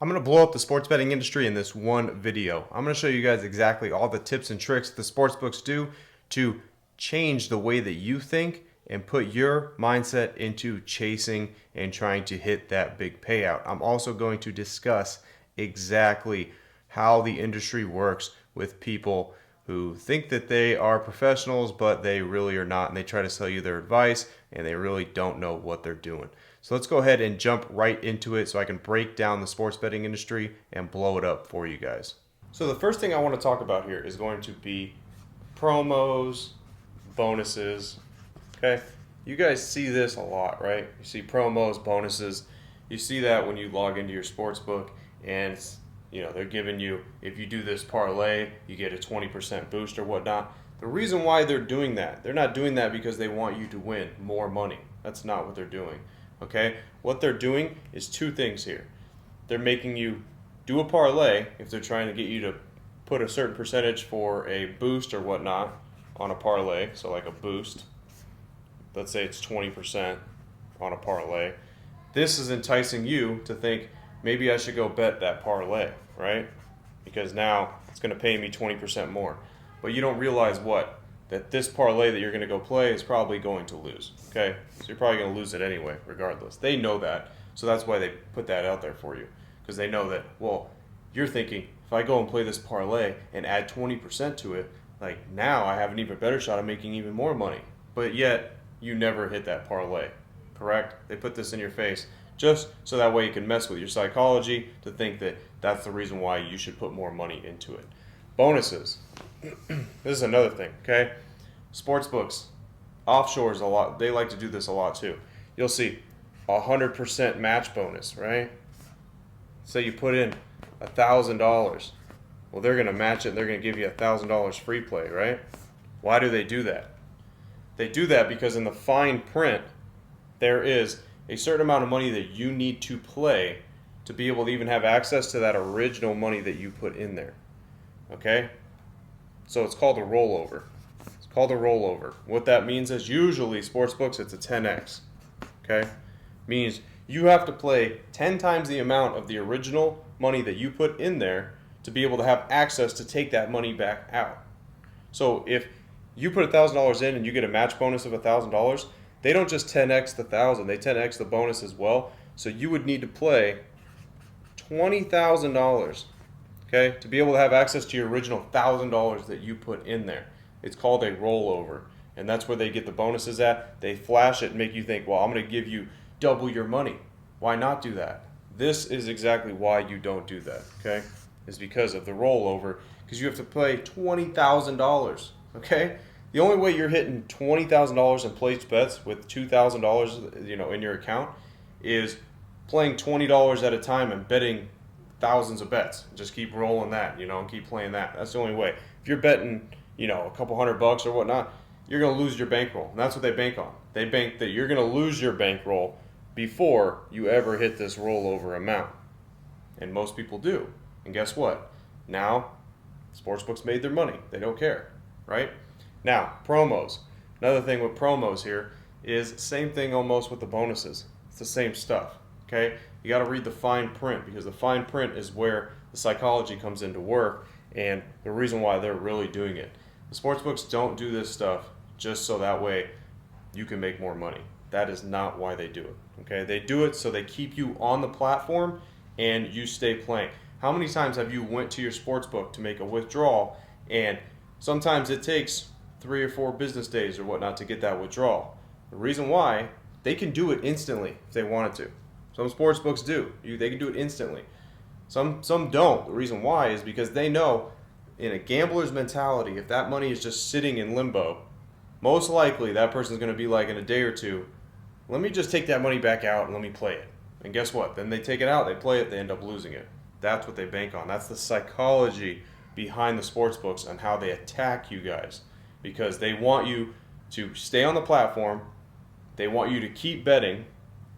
I'm going to blow up the sports betting industry in this one video. I'm going to show you guys exactly all the tips and tricks the sports books do to change the way that you think and put your mindset into chasing and trying to hit that big payout. I'm also going to discuss exactly how the industry works with people who think that they are professionals, but they really are not, and they try to sell you their advice, and they really don't know what they're doing. So let's go ahead and jump right into it so I can break down the sports betting industry and blow it up for you guys. So the first thing I want to talk about here is going to be promos, bonuses, okay? You guys see this a lot, right? You see promos, bonuses. You see that when you log into your sports book, and it's, they're giving you, if you do this parlay, you get a 20% boost or whatnot. The reason why they're doing that, they're not doing that because they want you to win more money. That's not what they're doing. Okay, what they're doing is two things here. They're making you do a parlay if they're trying to get you to put a certain percentage for a boost or whatnot on a parlay. So like a boost, let's say it's 20% on a parlay. This is enticing you to think maybe I should go bet that parlay, right? Because now it's going to pay me 20% more. But you don't realize what? That this parlay that you're going to go play is probably going to lose, okay? So you're probably going to lose it anyway, regardless. They know that, so that's why they put that out there for you, because they know that, well, you're thinking, if I go and play this parlay and add 20% to it, like now I have an even better shot of making even more money. But yet, you never hit that parlay, correct? They put this in your face just so that way you can mess with your psychology to think that that's the reason why you should put more money into it. Bonuses. This is another thing, okay? Sports books, offshores a lot. They like to do this a lot too. You'll see 100% match bonus, right? Say you put in $1,000. Well, they're going to match it and they're going to give you $1,000 free play, right? Why do they do that? They do that because in the fine print, there is a certain amount of money that you need to play to be able to even have access to that original money that you put in there, okay? So it's called a rollover. It's called a rollover. What that means is usually sports books, it's a 10x. Okay? Means you have to play 10 times the amount of the original money that you put in there to be able to have access to take that money back out. So if you put $1,000 in and you get a match bonus of $1,000, they don't just 10x the 1,000, they 10x the bonus as well. So you would need to play $20,000. Okay, to be able to have access to your original $1,000 that you put in there. It's called a rollover, and that's where they get the bonuses at. They flash it and make you think, well, I'm going to give you double your money. Why not do that? This is exactly why you don't do that, okay? Is because of the rollover, because you have to play $20,000, okay? The only way you're hitting $20,000 in placed bets with $2,000, in your account is playing $20 at a time and betting thousands of bets. Just keep rolling that, and keep playing that. That's the only way. If you're betting, a couple $100 or whatnot, you're going to lose your bankroll. And that's what they bank on. They bank that you're going to lose your bankroll before you ever hit this rollover amount. And most people do. And guess what? Now, sportsbooks made their money. They don't care, right? Now, promos. Another thing with promos here is same thing almost with the bonuses. It's the same stuff, okay? You got to read the fine print, because the fine print is where the psychology comes into work and the reason why they're really doing it. The sportsbooks don't do this stuff just so that way you can make more money. That is not why they do it. Okay? They do it so they keep you on the platform and you stay playing. How many times have you went to your sportsbook to make a withdrawal, and sometimes it takes 3 or 4 business days or whatnot to get that withdrawal? The reason why, they can do it instantly if they wanted to. Some sports books do. They can do it instantly. Some don't. The reason why is because they know in a gambler's mentality, if that money is just sitting in limbo, most likely that person's going to be like in a day or two, let me just take that money back out and let me play it. And guess what? Then they take it out, they play it, they end up losing it. That's what they bank on. That's the psychology behind the sports books and how they attack you guys. Because they want you to stay on the platform, they want you to keep betting,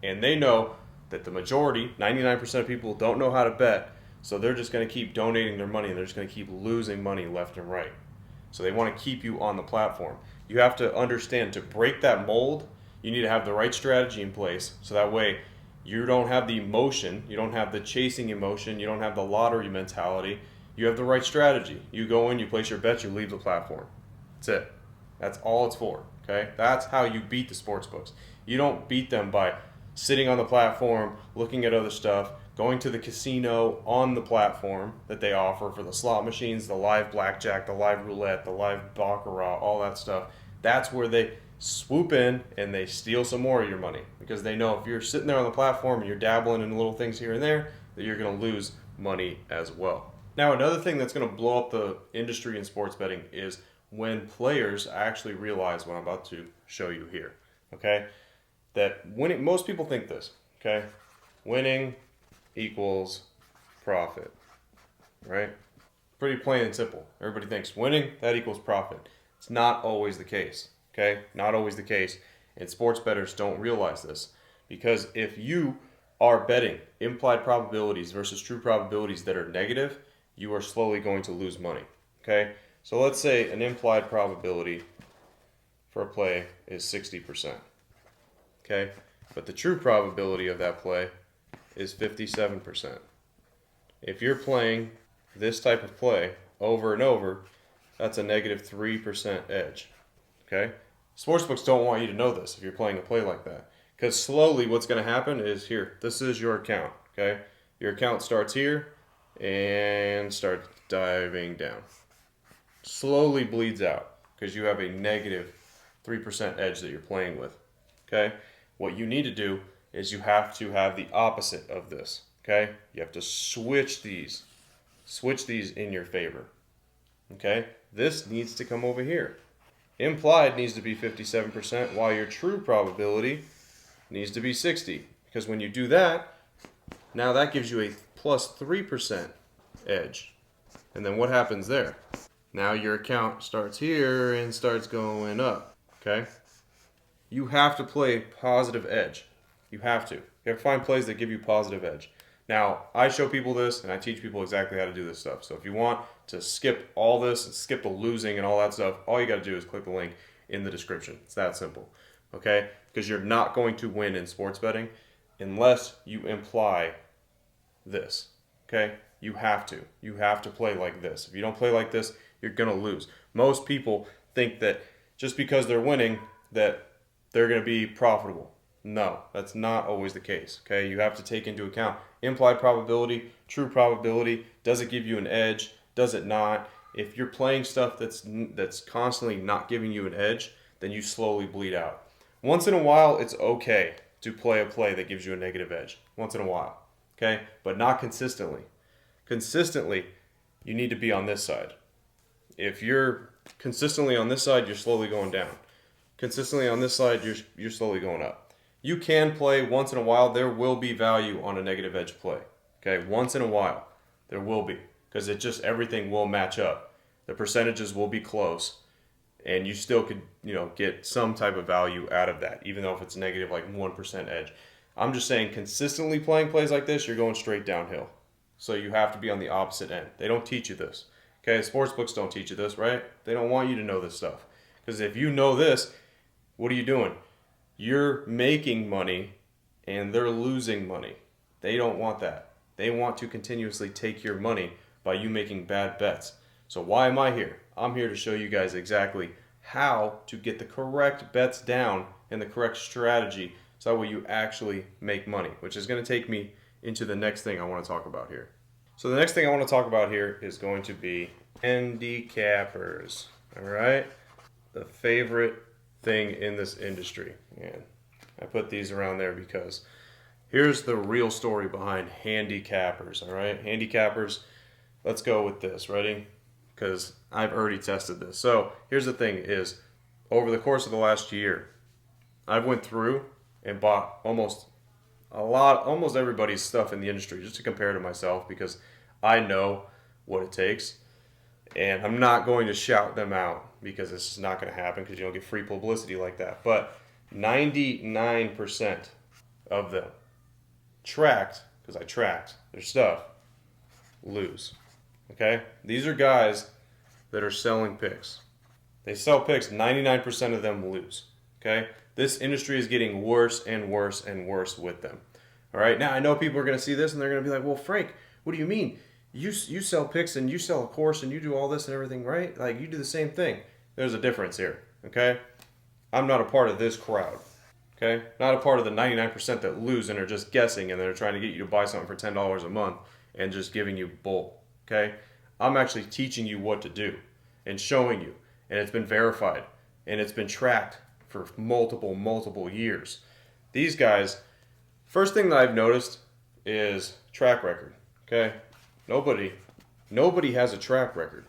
and they know that the majority, 99% of people, don't know how to bet, so they're just going to keep donating their money and they're just going to keep losing money left and right. So they want to keep you on the platform. You have to understand, to break that mold, you need to have the right strategy in place, so that way You don't have the emotion, you don't have the chasing emotion, you don't have the lottery mentality. You have the right strategy. You go in, you place your bets, you leave the platform. That's it. That's all it's for. Okay? That's how you beat the sports books. You don't beat them by sitting on the platform, looking at other stuff, going to the casino on the platform that they offer for the slot machines, the live blackjack, the live roulette, the live baccarat, all that stuff. That's where they swoop in and they steal some more of your money, because they know if you're sitting there on the platform and you're dabbling in little things here and there, that you're going to lose money as well. Now, another thing that's going to blow up the industry in sports betting is when players actually realize what I'm about to show you here. Okay? That winning, most people think this, okay? Winning equals profit, right? Pretty plain and simple. Everybody thinks winning, that equals profit. It's not always the case, okay? Not always the case. And sports bettors don't realize this, because if you are betting implied probabilities versus true probabilities that are negative, you are slowly going to lose money, okay? So let's say an implied probability for a play is 60%. Okay, but the true probability of that play is 57%. If you're playing this type of play over and over, that's a negative 3% edge. Okay, sportsbooks don't want you to know this if you're playing a play like that, because slowly what's going to happen is, here, this is your account. Okay, your account starts here and starts diving down. Slowly bleeds out because you have a negative 3% edge that you're playing with. Okay. What you need to do is you have to have the opposite of this, okay? You have to switch these in your favor, okay? This needs to come over here. Implied needs to be 57%, while your true probability needs to be 60. Because when you do that, now that gives you a plus 3% edge. And then what happens there? Now your account starts here and starts going up, okay? You have to play positive edge. You have to. You have to find plays that give you positive edge. Now, I show people this, and I teach people exactly how to do this stuff. So if you want to skip all this, and skip the losing and all that stuff, all you got to do is click the link in the description. It's that simple, okay? Because you're not going to win in sports betting unless you imply this, okay? You have to. You have to play like this. If you don't play like this, you're going to lose. Most people think that just because they're winning, that they're going to be profitable. No, that's not always the case. Okay, you have to take into account implied probability, true probability. Does it give you an edge? Does it not? If you're playing stuff that's constantly not giving you an edge, then you slowly bleed out. Once in a while, it's okay to play a play that gives you a negative edge. Once in a while, okay, but not consistently. Consistently, you need to be on this side. If you're consistently on this side, you're slowly going down. Consistently on this side, you're slowly going up. You can play once in a while. There will be value on a negative edge play. Okay, once in a while, there will be, because it just, everything will match up. The percentages will be close, and you still could, get some type of value out of that, even though if it's negative like 1% edge. I'm just saying, consistently playing plays like this, you're going straight downhill. So you have to be on the opposite end. They don't teach you this. Okay, sports books don't teach you this, right? They don't want you to know this stuff. Because if you know this, what are you doing? You're making money and they're losing money. They don't want that. They want to continuously take your money by you making bad bets. So why am I here? I'm here to show you guys exactly how to get the correct bets down and the correct strategy so that way you actually make money, which is going to take me into the next thing I want to talk about here. So the next thing I want to talk about here is going to be handicappers. All right? The favorite thing in this industry. And I put these around there because here's the real story behind handicappers. All right? Handicappers, let's go with this. Ready? Because I've already tested this. So here's the thing is, over the course of the last year, I've went through and bought almost everybody's stuff in the industry just to compare to myself, because I know what it takes. And I'm not going to shout them out because it's just not going to happen, because you don't get free publicity like that. But 99% of them tracked, because I tracked their stuff, lose. Okay? These are guys that are selling picks. They sell picks, 99% of them lose. Okay? This industry is getting worse and worse and worse with them. All right. Now I know people are going to see this and they're going to be like, well, Frank, what do you mean? You sell picks and you sell a course and you do all this and everything, right? Like you do the same thing. There's a difference here. Okay. I'm not a part of this crowd. Okay. Not a part of the 99% that lose and are just guessing and they're trying to get you to buy something for $10 a month and just giving you bull. Okay. I'm actually teaching you what to do and showing you. And it's been verified and it's been tracked for multiple years. These guys, first thing that I've noticed is track record. Okay, nobody has a track record.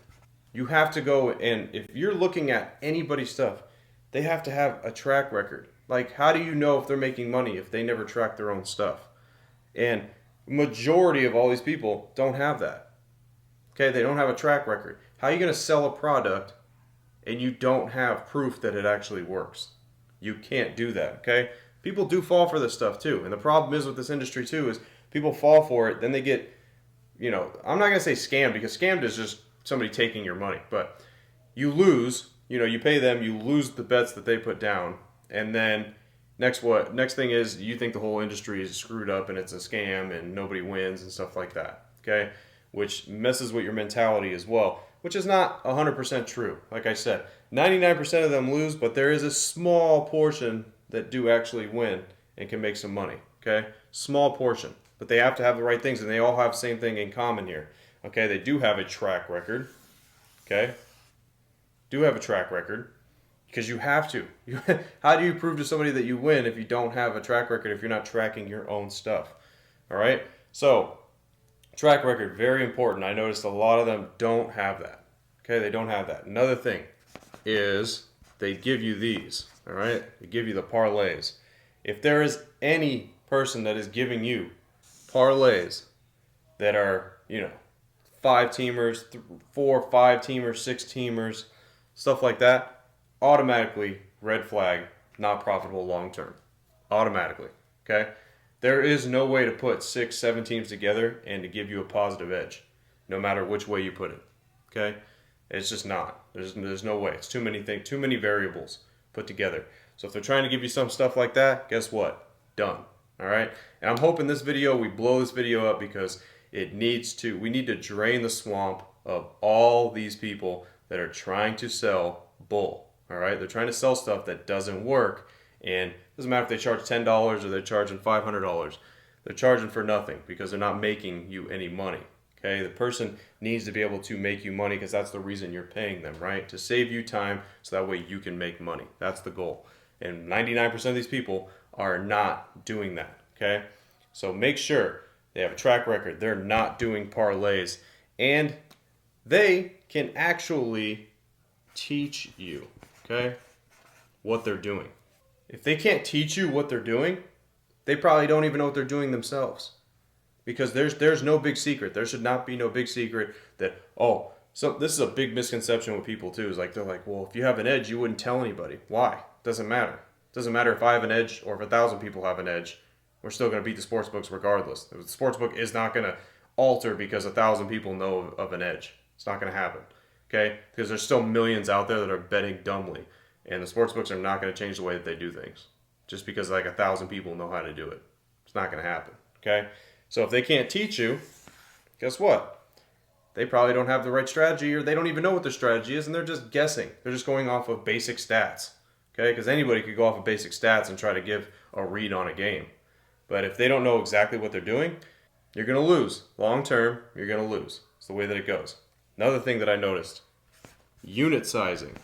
You have to go, and if you're looking at anybody's stuff, they have to have a track record. Like, how do you know if they're making money if they never track their own stuff? And majority of all these people don't have that. Okay, they don't have a track record. How are you going to sell a product and you don't have proof that it actually works? You can't do that. Okay, people do fall for this stuff too, and the problem is with this industry too is people fall for it, then they get, I'm not going to say scammed, because scammed is just somebody taking your money, but you lose, you pay them, you lose the bets that they put down, and then next thing is you think the whole industry is screwed up and it's a scam and nobody wins and stuff like that, okay? Which messes with your mentality as well, which is not 100% true. Like I said, 99% of them lose, but there is a small portion that do actually win and can make some money, okay? Small portion. But they have to have the right things, and they all have the same thing in common here. Okay, they do have a track record. Okay? Do have a track record. Because you have to. How do you prove to somebody that you win if you don't have a track record, if you're not tracking your own stuff? Alright? So, track record, very important. I noticed a lot of them don't have that. Okay, they don't have that. Another thing is they give you these. Alright? They give you the parlays. If there is any person that is giving you parlays that are, 5-teamers, 4, 5-teamers, 6-teamers, stuff like that, automatically red flag, not profitable long term. Automatically. Okay? There is no way to put 6, 7 teams together and to give you a positive edge, no matter which way you put it. Okay? It's just not. There's no way. It's too many variables put together. So if they're trying to give you some stuff like that, guess what? Done. All right, and I'm hoping we blow this video up, because we need to drain the swamp of all these people that are trying to sell bull. All right, they're trying to sell stuff that doesn't work, and it doesn't matter if they charge $10 or they're charging $500. They're charging for nothing because they're not making you any money. Okay, the person needs to be able to make you money, because that's the reason you're paying them, right? To save you time so that way you can make money. That's the goal. And 99% of these people are not doing that, okay? So make sure they have a track record. They're not doing parlays, and they can actually teach you, okay, what they're doing. If they can't teach you what they're doing, they probably don't even know what they're doing themselves, because there's no big secret. There should not be no big secret that, so this is a big misconception with people too, is like, they're like, well, if you have an edge, you wouldn't tell anybody. Why? Doesn't matter. Doesn't matter if I have an edge or if 1,000 people have an edge. We're still going to beat the sports books regardless. The sports book is not going to alter because 1,000 people know of an edge. It's not going to happen. Okay? Because there's still millions out there that are betting dumbly. And the sports books are not going to change the way that they do things. Just because like 1,000 people know how to do it. It's not going to happen. Okay? So if they can't teach you, guess what? They probably don't have the right strategy, or they don't even know what their strategy is, and they're just guessing. They're just going off of basic stats. Okay, because anybody could go off of basic stats and try to give a read on a game. But if they don't know exactly what they're doing, you're going to lose. Long term, you're going to lose. It's the way that it goes. Another thing that I noticed, unit sizing.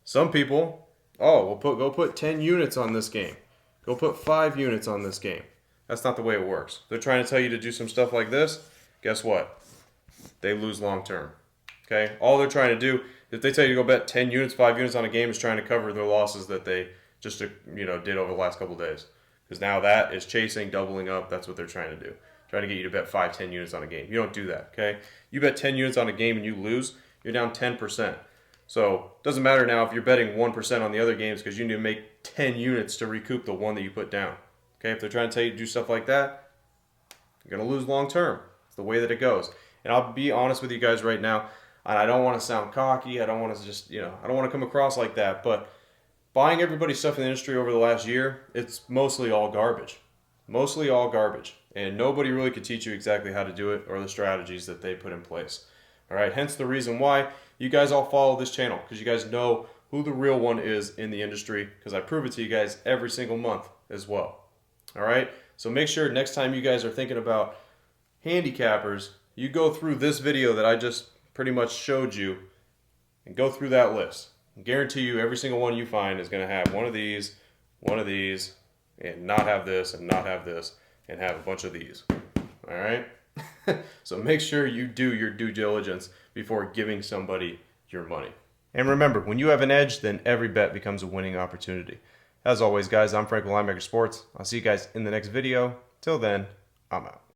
Some people, go put 10 units on this game. Go put 5 units on this game. That's not the way it works. They're trying to tell you to do some stuff like this. Guess what? They lose long term. Okay? All they're trying to do, if they tell you to go bet 10 units, 5 units on a game, is trying to cover their losses that they just did over the last couple of days. Because now that is chasing, doubling up. That's what they're trying to do. Trying to get you to bet 5, 10 units on a game. You don't do that, okay? You bet 10 units on a game and you lose, you're down 10%. So it doesn't matter now if you're betting 1% on the other games, because you need to make 10 units to recoup the one that you put down. Okay, if they're trying to tell you to do stuff like that, you're going to lose long term. It's the way that it goes. And I'll be honest with you guys right now, and I don't want to sound cocky. I don't want to just, I don't want to come across like that. But buying everybody's stuff in the industry over the last year, it's mostly all garbage. mostly all garbage, and nobody really could teach you exactly how to do it or the strategies that they put in place. All right, hence the reason why you guys all follow this channel, because you guys know who the real one is in the industry, because I prove it to you guys every single month as well. All right, so make sure next time you guys are thinking about handicappers, you go through this video that I just pretty much showed you and go through that list. I guarantee you every single one you find is going to have one of these, and not have this, and not have this, and have a bunch of these. All right? So make sure you do your due diligence before giving somebody your money. And remember, when you have an edge, then every bet becomes a winning opportunity. As always, guys, I'm Frank with Linemaker Sports. I'll see you guys in the next video. Till then, I'm out.